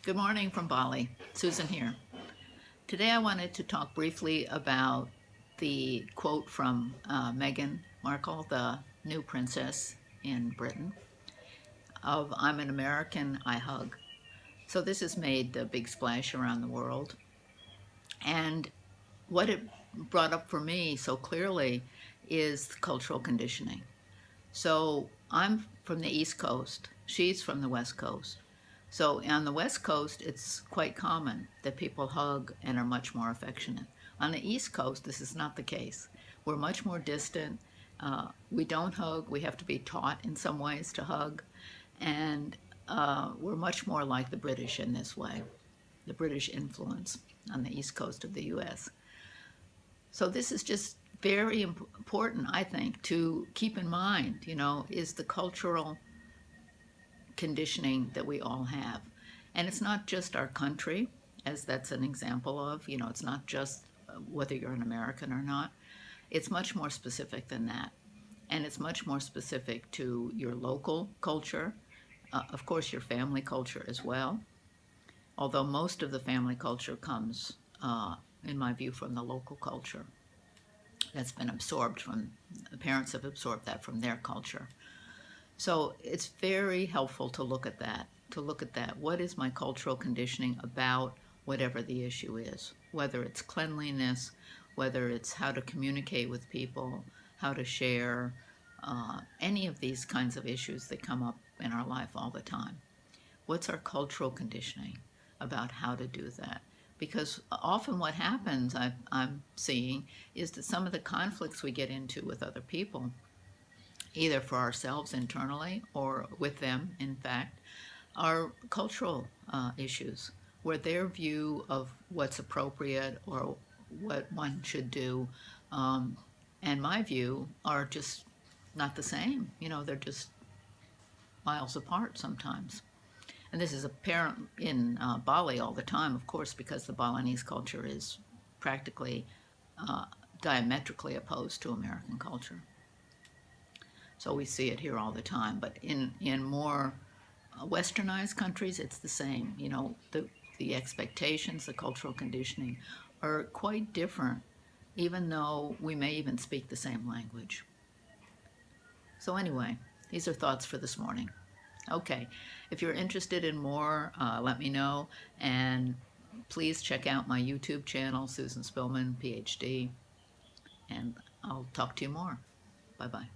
Good morning from Bali. Susan here. Today I wanted to talk briefly about the quote from Meghan Markle, the new princess in Britain, of "I'm an American, I hug." So this has made a big splash around the world. And what it brought up for me so clearly is cultural conditioning. So I'm from the East Coast, she's from the West Coast. So on the West Coast, it's quite common that people hug and are much more affectionate. On the East Coast, this is not the case. We're much more distant. We don't hug. We have to be taught in some ways to hug. And we're much more like the British in this way, the British influence on the East Coast of the US. So this is just very important, I think, to keep in mind, is the cultural conditioning that we all have. And it's not just our country, as that's an example of, it's not just whether you're an American or not. It's much more specific than that. And it's much more specific to your local culture, of course, your family culture as well. Although most of the family culture comes, in my view, from the local culture. That's been absorbed from, the parents have absorbed that from their culture. So it's very helpful to look at that, What is my cultural conditioning about whatever the issue is? Whether it's cleanliness, whether it's how to communicate with people, how to share, any of these kinds of issues that come up in our life all the time. What's our cultural conditioning about how to do that? Because often what happens, I'm seeing, is that some of the conflicts we get into with other people, either for ourselves internally or with them, in fact, are cultural issues, where their view of what's appropriate or what one should do and my view are just not the same. They're just miles apart sometimes. And this is apparent in Bali all the time, of course, because the Balinese culture is practically diametrically opposed to American culture. So we see it here all the time. But in more westernized countries, it's the same. The expectations, the cultural conditioning are quite different, even though we may even speak the same language. So anyway, these are thoughts for this morning. Okay, if you're interested in more, let me know, and please check out my YouTube channel, Susan Spillman, PhD, and I'll talk to you more. Bye-bye.